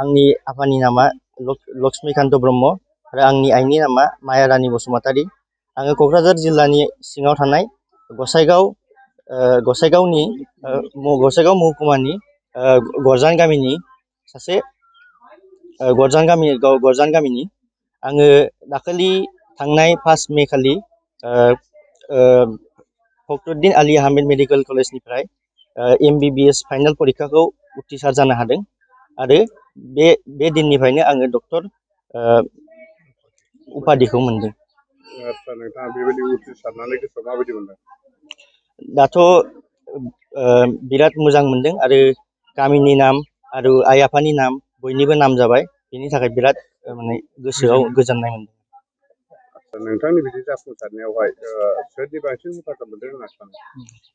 आंनि आफानि नामा लक्ष्मीकान्त ब्रह्म आरो आंनि आइनि नामा माया रानी बसुमतारी। आङो क'क्राझार जिल्लानि सिङाव थानाय गसाइगाव महकुमानि गरजान गामिनि सासे गरजान गामिनि आङो दाखालि थांनाय 5 मे खालि फखरुद्दिन आली आहमेद मेडिकेल कलेजनिफ्राय MBBS फाइनाल परिखाखौ उथ्रिसार जानो हादों आरो बे दिननिफ्रायनो आङो डक्टर उपाधिखौ मोनदों। आच्छा, नोंथाङा बेबायदि उथ्रिसारनानै गोसोआव माबायदि मोनदों? दाथ' बिराद मोजां मोनदों आरो गामिनि नाम आरो आइ आफानि नाम बयनिबो नाम जाबाय, बेनि थाखाय बिराद माने गोसोआव गोजोननाय मोनदों। आच्छा, नोंथांनि बिदि जाफुंसारनायावहाय सोरनि बांसिन हेफाजाब मोनदों होनना सानो?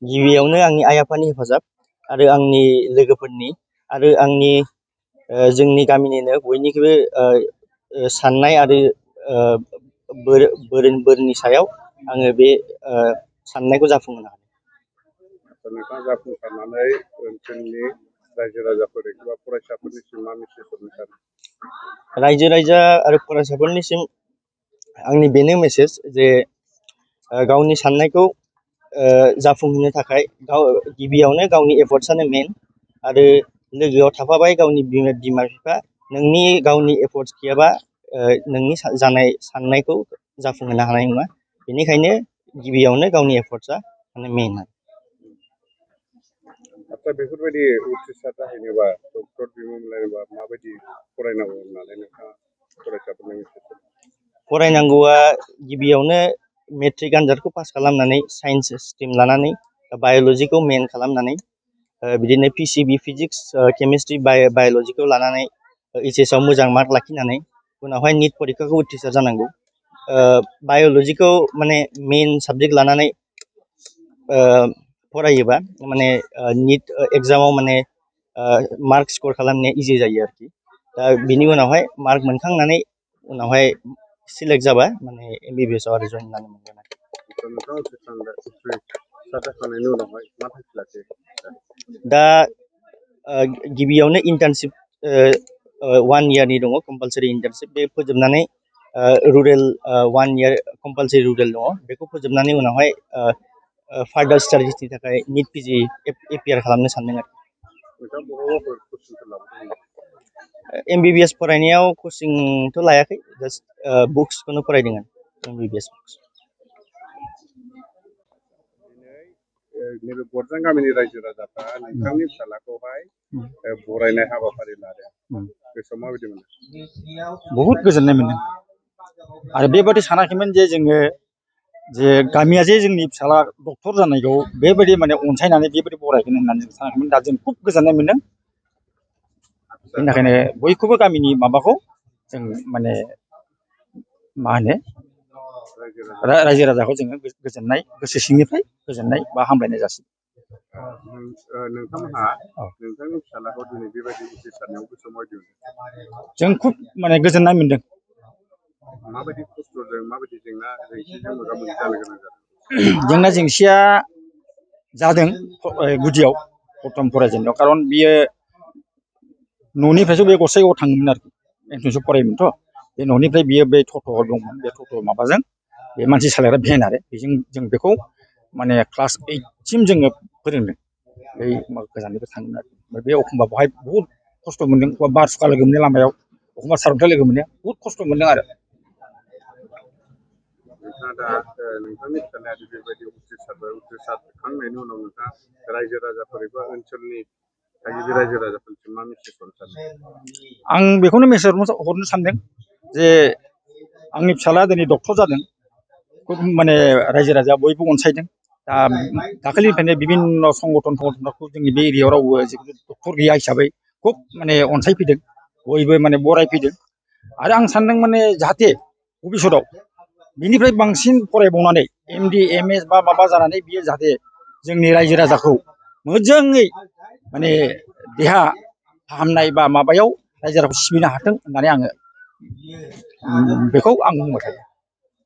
गिबियावनो आंनि आइ आफानि हेफाजाब आरो आंनि लोगोफोरनि आरो आंनि जोंनि गामिनिनो बयनिख्रुइबो साननाय आरो बोरनि सायाव आङो बे साननायखौ जाफुंहोनो हादों। आच्छा, नोंथाङा जाफुंसारनानै ओनसोलनि रायजो राजाफोर एबा फरायसाफोरनिसिम मा मेसेज हरनो सानो? रायजो राजा आरो फरायसाफोरनिसिम आंनि बेनो मेसेज जे गावनि साननायखौ जाफुंहोनो थाखाय गिबियावनो गावनि एफर्टसानो मेन आरो लोगोआव थाफाबाय गावनि बिमा बिफा। नोंनि गावनि एफर्टस गैयाबा नोंनि जानाय साननायखौ जाफुंहोनो हानाय नङा, बेनिखायनो गिबियावनो गावनि एफर्टसा माने मेन। आच्छा, बेफोरबायदि उथ्रिसार जाहैनोबा डक्टर बिमुं मोनलायनोबा माबायदि फरायनांगौ होननानै नोंथाङा फरायसाफोरनो मेसेज होयो? फरायनांगौआ गिबियावनो मेट्रिक आनजादखौ पास खालामनानै साइन्स स्ट्रिम लानानै बाय'लजिखौ मेन खालामनानै बिदिनो PCB फिजिक्स केमिस्ट्रि बाय'लजिखौ लानानै HS आव मोजां मार्क लाखिनानै उनावहाय निट परिखाखौ उथ्रिसार जानांगौ। बाय'लजिखौ माने मेन साबजेक्ट लानानै फरायोबा माने निट एग्जामाव माने मार्क स्कर खालामनाया इजि जायो आरोखि। दा बिनि उनावहाय मार्क मोनखांनानै उनावहाय सिलेक्ट जाबा माने MBBS आव आरो जइन जानो मोनगोन आरो। नोंथाङा उथ्रिसार जाखांनायनि उनावहाय मा थांखि लाखियो? दा गिबियावनो इन्टार्नशिप 1 इयारनि दङ, कम्पालसारि इन्टार्नशिप। बे फोजोबनानै रुरेल 1 इयार कम्पालसारि रुरेल दङ, बेखौ फोजोबनानै उनावहाय फार्दार स्टाडिसनि थाखाय निट PG एपियार खालामनो सानदों आरो। MBBS फरायनायाव कचिंथ' लायाखै, जास्ट बुक्सखौनो फरायदों आरो MBBS बुक्स। नैबे गरजान गामिनि रायजो राजाफ्रा नोंथांनि फिसालाखौहाय बरायनाय हाबाफारि लादों, गोसोआव माबायदि मोनदों? बहुद गोजोननाय मोनदों आरो बेबादि सानाखैमोन जे जोङो जे गामिया जे जोंनि फिसाला डक्टर जानायखौ बेबायदि माने अनसायनानै बेबायदि बरायगोन होननानै जों सानाखैमोन। दा जों खुब गोजोननाय मोनदों। बेनि थाखायनो बयखौबो गामिनि माबाखौ जों माने मा होनो रायजो राजाखौ जोङो गोजोननाय, गोसो सिंनिफ्राय गोजोननाय बा हामलायनाय जासिगोन। नोंथांमोनहा नोंथांनि फिसालाखौ दिनै बेबायदि उथ्रिसारनायाव गोसोआव माबायदि मोनदों? जों खुब माने गोजोननाय मोनदों। माबायदि खस्थ'जों माबायदि जेंना जेंसिजों मोगा मोगि जानो गोनां जादों? जेंना जेंसिया जादों गुदियाव प्रथम फरायजेननायाव, खारन बियो न'निफ्रायसो बे गसाइगावआव थाङोमोन आरोखि, एन्ट्रेन्सआव फरायोमोनथ'। बे न'निफ्राय बियो बे टट'आव दंमोन, बे टट' माबाजों बे मानसि सालायग्रा भेन आरो बेजों जों बेखौ माने क्लास 8 सिम जोङो फोरोंदों। बै गोजाननिफ्राय थाङोमोन आरो ओमफ्राय बे एखमबा बेवहाय बहुद खस्थ' मोनदों। एखमबा बारसुखा लोगो मोनो लामायाव, एखमबा सारअन्थाइ लोगो मोनो, बहुद खस्थ' मोनदों आरो। नोंथाङा दा नोंथांनि फिसालाया बेबायदि उथ्रिसारखांनायनि उनाव नोंथाङा रायजो राजाफोर एबा ओनसोलनि थागिबि रायजो राजाफोरसिम मा मेसेज हरनो सानो? आं बेखौनो मेसेज हरनो सानदों जे आंनि फिसाला दिनै डक्टर जादों, खुब माने रायजो राजाया बयबो अनसायदों। दा दाखालिनिफ्रायनो बिभिन्न संगठनफोरखौ जोंनि बे एरियायाव रावबो डक्टर गैया हिसाबै खुब माने अनसायफैदों, बयबो माने बरायफैदों। आरो आं सानदों माने जाहाथे भबिष्यतआव बिनिफ्राय बांसिन फरायबावनानै MD MS बा माबा जानानै बियो जाहाथे जोंनि रायजो राजाखौ मोजाङै माने देहा फाहामनाय बा माबायाव रायजो राजाखौ सिबिनो हाथों होननानै आङो बेखौ आं बुंबाय थायो।